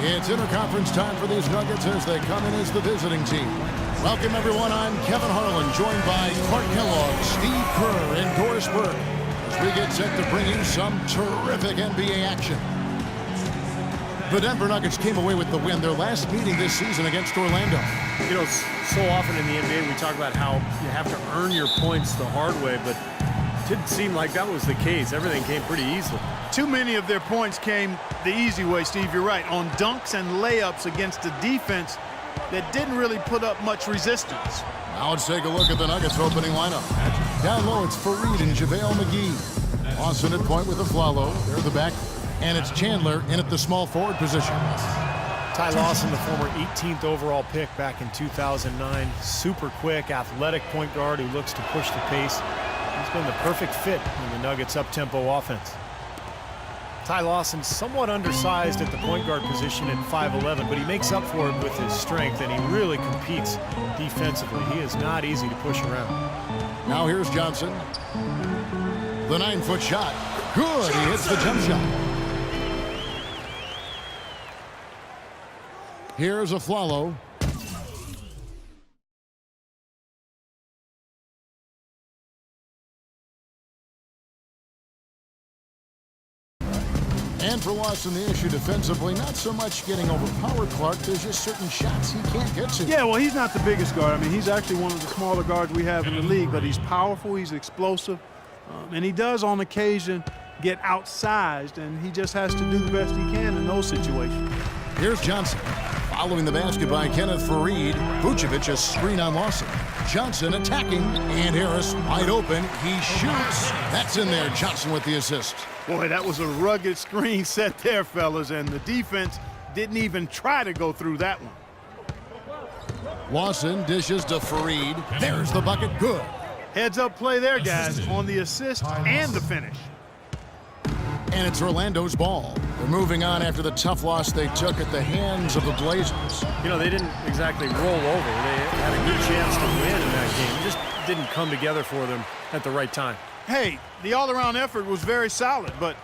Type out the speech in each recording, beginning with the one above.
It's interconference time for these Nuggets as they come in as the visiting team. Welcome, everyone. I'm Kevin Harlan, joined by Clark Kellogg, Steve Kerr, and Doris Burke, as we get set to bring you some terrific NBA action. The Denver Nuggets came away with the win, their last meeting this season against Orlando. You know, so often in the NBA we talk about how you have to earn your points the hard way, but it didn't seem like that was the case. Everything came pretty easily. Too many of their points came the easy way, Steve. You're right, on dunks and layups against a defense that didn't really put up much resistance. Now let's take a look at the Nuggets opening lineup. Down low, it's Faried and JaVale McGee. Lawson at point with Afflalo. They're the back. And it's Chandler in at the small forward position. Ty Lawson, the former 18th overall pick back in 2009. Super quick, athletic point guard who looks to push the pace. He's been the perfect fit in the Nuggets' up-tempo offense. Ty Lawson somewhat undersized at the point guard position at 5'11", but he makes up for it with his strength, and he really competes defensively. He is not easy to push around. Now here's Johnson. The 9-foot shot. Good. He hits the jump shot. Here's Afflalo. And for Lawson, the issue defensively, not so much getting overpowered, Clark. There's just certain shots he can't get to. Yeah, well, he's not the biggest guard. I mean, he's actually one of the smaller guards we have in the league, but he's powerful, he's explosive, and he does on occasion get outsized, and he just has to do the best he can in those situations. Here's Johnson. Following the basket by Kenneth Faried. Vucevic a screen on Lawson. Johnson attacking, and Harris wide open. He shoots. That's in there. Johnson with the assist. Boy, that was a rugged screen set there, fellas, and the defense didn't even try to go through that one. Lawson dishes to Faried. There's the bucket. Good. Heads-up play there, guys, on the assist and the finish. And it's Orlando's ball. They're moving on after the tough loss they took at the hands of the Blazers. You know, they didn't exactly roll over. They had a good chance to win in that game. It just didn't come together for them at the right time. Hey, the all-around effort was very solid, but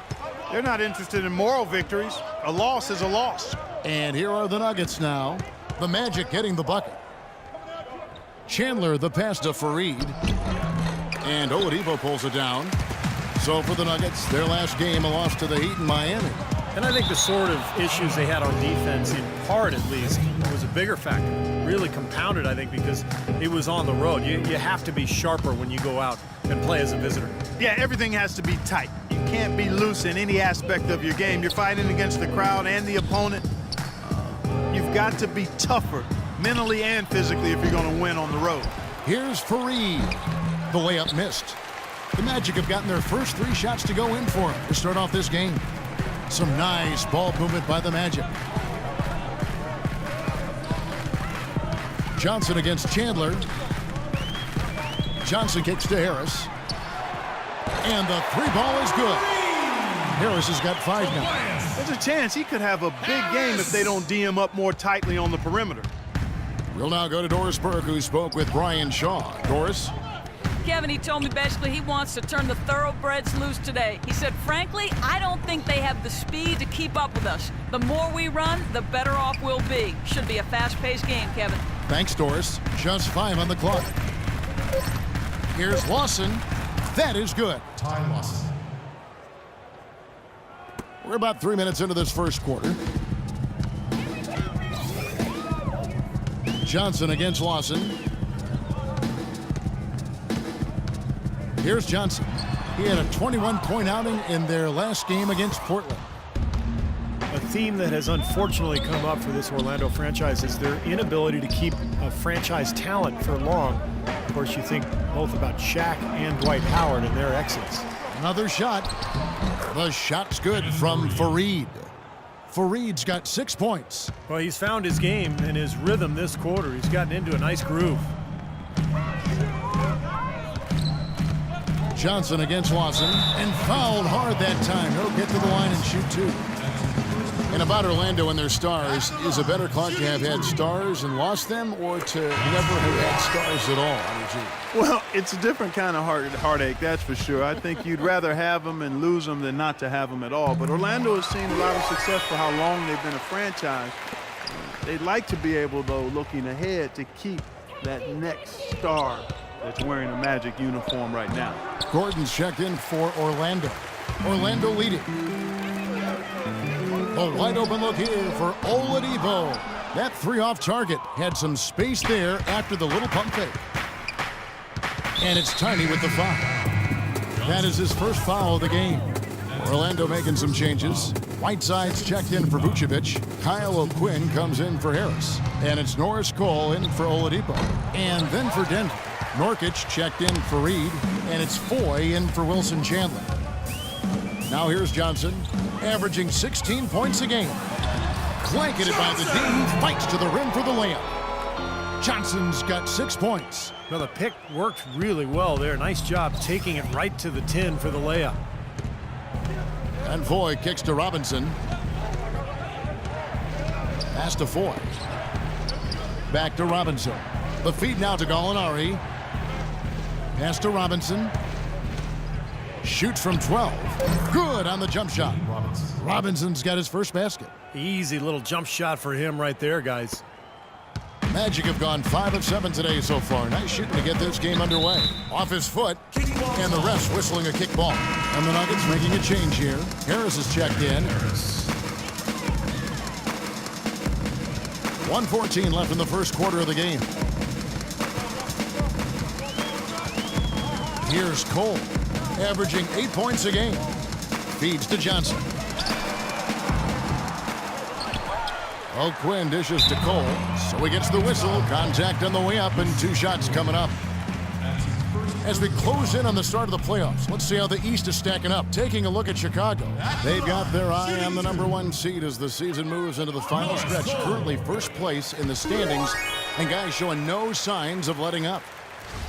they're not interested in moral victories. A loss is a loss. And here are the Nuggets now. The Magic getting the bucket. Chandler the pass to Faried. And Oladipo pulls it down. So for the Nuggets, their last game, a loss to the Heat in Miami. And I think the sort of issues they had on defense, in part at least, was a bigger factor. Really compounded, I think, because it was on the road. You have to be sharper when you go out and play as a visitor. Yeah, everything has to be tight. You can't be loose in any aspect of your game. You're fighting against the crowd and the opponent. You've got to be tougher mentally and physically if you're going to win on the road. Here's Faried. The layup missed. The Magic have gotten their first 3 shots to go in for him to start off this game. Some nice ball movement by the Magic. Johnson against Chandler. Johnson kicks to Harris. And the 3-ball is good. Harris has got 5 now. There's a chance he could have a big game if they don't D him up more tightly on the perimeter. We'll now go to Doris Burke, who spoke with Brian Shaw. Doris? Kevin, he told me basically he wants to turn the thoroughbreds loose today. He said, frankly, I don't think they have the speed to keep up with us. The more we run, the better off we'll be. Should be a fast-paced game, Kevin. Thanks, Doris. Just 5 on the clock. Here's Lawson. That is good. Time loss. We're about 3 minutes into this first quarter. Johnson against Lawson. Here's Johnson. He had a 21-point outing in their last game against Portland. A theme that has unfortunately come up for this Orlando franchise is their inability to keep a franchise talent for long. Of course, you think both about Shaq and Dwight Howard and their exits. Another shot. The shot's good from Faried. Faried's got 6 points. Well, he's found his game and his rhythm this quarter. He's gotten into a nice groove. Johnson against Lawson, and fouled hard that time. He'll get to the line and shoot 2. And about Orlando and their stars, is a better clock to have had stars and lost them, or to never have had stars at all? Well, it's a different kind of heartache, that's for sure. I think you'd rather have them and lose them than not to have them at all. But Orlando has seen a lot of success for how long they've been a franchise. They'd like to be able, though, looking ahead, to keep that next star that's wearing a Magic uniform right now. Gordon's checked in for Orlando. Orlando leading. A wide open look here for Oladipo. That three off target had some space there after the little pump fake. And it's Tiny with the foul. That is his first foul of the game. Orlando making some changes. Whiteside's checked in for Vucevic. Kyle O'Quinn comes in for Harris. And it's Norris Cole in for Oladipo. And then for Denver, Nurkic checked in for Reed. And it's Foy in for Wilson Chandler. Now here's Johnson, averaging 16 points a game. Blanketed by the D, fights to the rim for the layup. Johnson's got 6 points. Well, the pick worked really well there. Nice job taking it right to the 10 for the layup. And Foy kicks to Robinson. Pass to Foy. Back to Robinson. The feed now to Gallinari. Pass to Robinson. Shoots from 12. Good on the jump shot. Robinson's got his first basket. Easy little jump shot for him right there, guys. Magic have gone 5 of 7 today so far. Nice shooting to get this game underway. Off his foot, and the ref's whistling a kick ball. And the Nuggets making a change here. Harris is checked in. 1:14 left in the first quarter of the game. Here's Cole, averaging 8 points a game. Feeds to Johnson. O'Quinn dishes to Cole, so he gets the whistle. Contact on the way up, and 2 shots coming up. As we close in on the start of the playoffs, let's see how the East is stacking up. Taking a look at Chicago. They've got their eye on the #1 seed as the season moves into the final stretch. Currently first place in the standings, and guys showing no signs of letting up.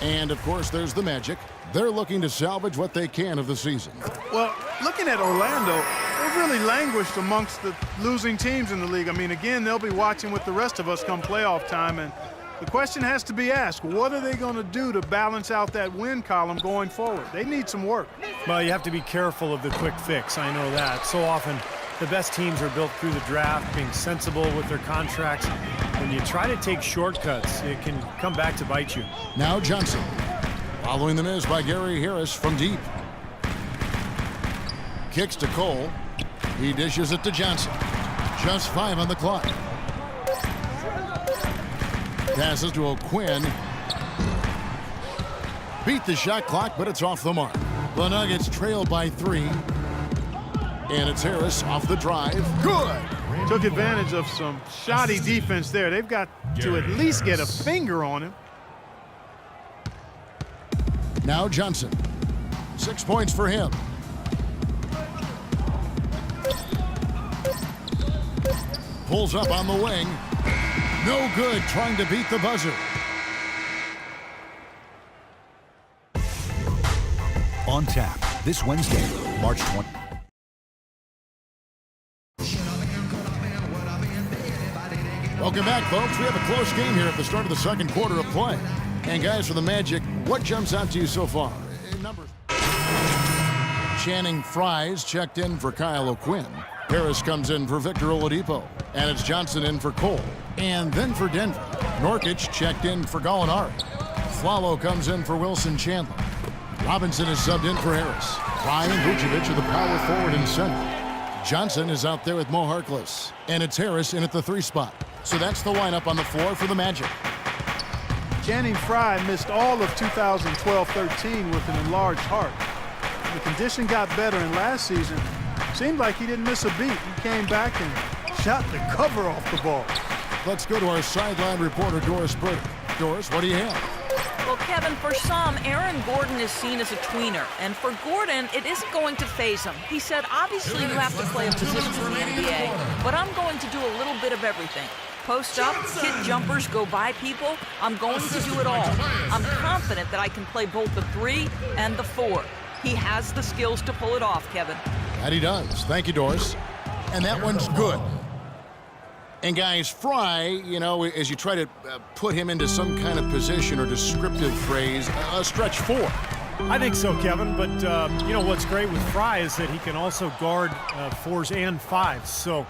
And, of course, there's the Magic. They're looking to salvage what they can of the season. Well, looking at Orlando, they've really languished amongst the losing teams in the league. I mean, again, they'll be watching with the rest of us come playoff time, and the question has to be asked, what are they going to do to balance out that win column going forward? They need some work. Well, you have to be careful of the quick fix. I know that. So often, the best teams are built through the draft, being sensible with their contracts. When you try to take shortcuts, it can come back to bite you. Now Johnson. Following the miss by Gary Harris from deep. Kicks to Cole. He dishes it to Johnson. Just 5 on the clock. Passes to O'Quinn. Beat the shot clock, but it's off the mark. The Nuggets trail by 3. And it's Harris off the drive. Good! Took advantage of some shoddy defense there. They've got to at least get a finger on him. Now Johnson. 6 points for him. Pulls up on the wing. No good, trying to beat the buzzer. On Tap this Wednesday, March 20. Welcome back, folks. We have a close game here at the start of the second quarter of play. And guys, for the Magic, what jumps out to you so far? Numbers. Channing Frye's checked in for Kyle O'Quinn. Harris comes in for Victor Oladipo. And it's Johnson in for Cole. And then for Denver, Nurkic checked in for Gallinari. Flalo comes in for Wilson Chandler. Robinson is subbed in for Harris. Frye and Vucevic are the power forward and center. Johnson is out there with Mo Harkless. And it's Harris in at the 3 spot. So that's the lineup on the floor for the Magic. Channing Frye missed all of 2012-13 with an enlarged heart. The condition got better, and last season seemed like he didn't miss a beat. He came back and shot the cover off the ball. Let's go to our sideline reporter, Doris Burke. Doris, what do you have? Well, Kevin, for some, Aaron Gordon is seen as a tweener. And for Gordon, it isn't going to faze him. He said, obviously, you have to play a position in the NBA, but I'm going to do a little bit of everything. Post up, hit jumpers, go by people. I'm going to do it all. I'm confident that I can play both the 3 and the 4. He has the skills to pull it off, Kevin. And he does. Thank you, Doris. and that one's good. And guys, Fry, you know, as you try to put him into some kind of position or descriptive phrase, a stretch 4. I think so, Kevin, but you know what's great with Fry is that he can also guard 4s and 5s. So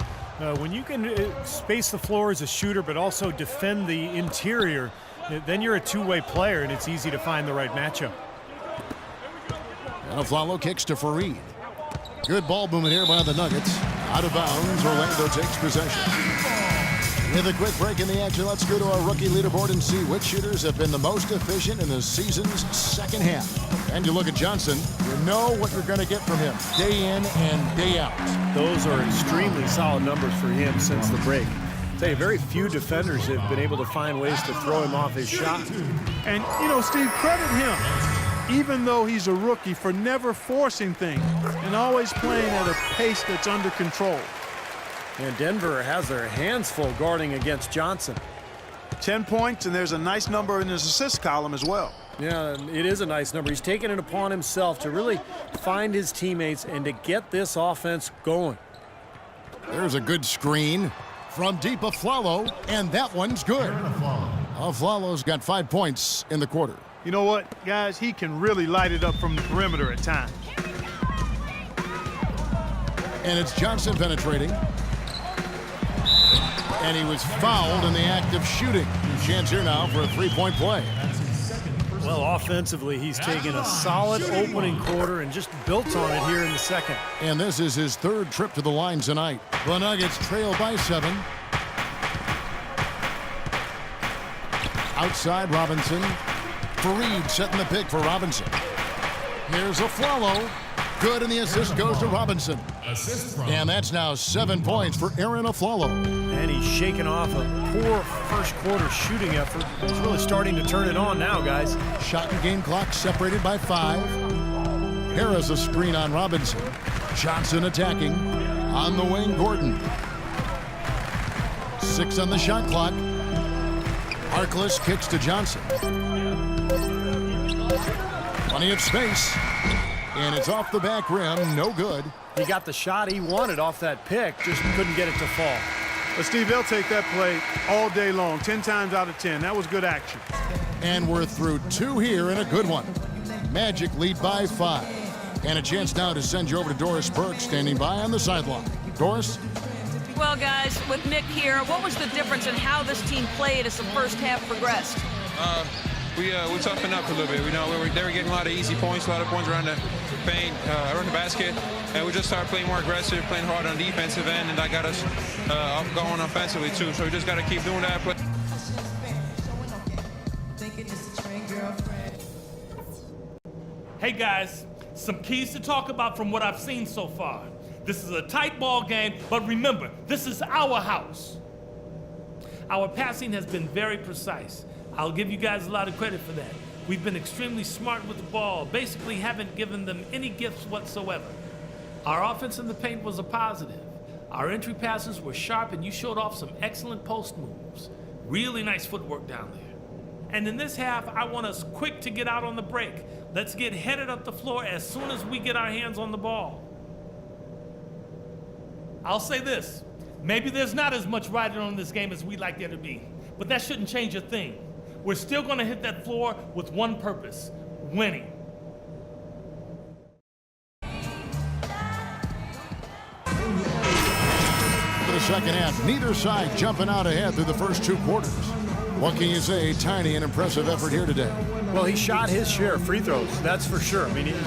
when you can space the floor as a shooter but also defend the interior, then you're a two-way player and it's easy to find the right matchup. And Afflalo kicks to Fareed. Good ball movement here by the Nuggets. Out of bounds, Orlando takes possession. With a quick break in the action, let's go to our rookie leaderboard and see which shooters have been the most efficient in the season's second half. And you look at Johnson, you know what you're going to get from him day in and day out. Those are extremely solid numbers for him since the break. I'll tell you, very few defenders have been able to find ways to throw him off his shot. And, you know, Steve, credit him, even though he's a rookie, for never forcing things and always playing at a pace that's under control. And Denver has their hands full guarding against Johnson. 10 points, and there's a nice number in his assist column as well. Yeah, it is a nice number. He's taken it upon himself to really find his teammates and to get this offense going. There's a good screen from deep Afflalo, and that one's good. Afflalo's got 5 points in the quarter. You know what, guys? He can really light it up from the perimeter at times. And it's Johnson penetrating. And he was fouled in the act of shooting. Chance here now for a three-point play. Well, offensively, he's taken a solid opening quarter and just built on it here in the second. And this is his third trip to the line tonight. The Nuggets trail by 7. Outside Robinson. Fareed setting the pick for Robinson. Here's Afflalo. Good, and the assist goes to Robinson. And that's now 7 points for Arron Afflalo. And he's shaken off a poor first quarter shooting effort. He's really starting to turn it on now, guys. Shot and game clock separated by 5. Harris a screen on Robinson. Johnson attacking. On the wing, Gordon. 6 on the shot clock. Harkless kicks to Johnson. Plenty of space. And it's off the back rim, no good. He got the shot he wanted off that pick, just couldn't get it to fall. But, Steve, they'll take that play all day long, 10 times out of 10. That was good action. And we're through 2 here and a good one. Magic lead by 5. And a chance now to send you over to Doris Burke, standing by on the sideline. Doris? Well, guys, with Mick here, what was the difference in how this team played as the first half progressed? We toughened up a little bit. They were getting a lot of easy points, a lot of points around the paint, around the basket, and we just started playing more aggressive, playing hard on the defensive end, and that got us going offensively too. So we just got to keep doing that. Hey guys, some keys to talk about from what I've seen so far. This is a tight ball game, but remember, this is our house. Our passing has been very precise. I'll give you guys a lot of credit for that. We've been extremely smart with the ball, basically haven't given them any gifts whatsoever. Our offense in the paint was a positive. Our entry passes were sharp and you showed off some excellent post moves. Really nice footwork down there. And in this half, I want us quick to get out on the break. Let's get headed up the floor as soon as we get our hands on the ball. I'll say this, maybe there's not as much riding on this game as we'd like there to be, but that shouldn't change a thing. We're still going to hit that floor with one purpose, winning. For the second half, neither side jumping out ahead through the first 2 quarters. What can you say? Tiny and impressive effort here today. Well, he shot his share of free throws, that's for sure. I mean, he got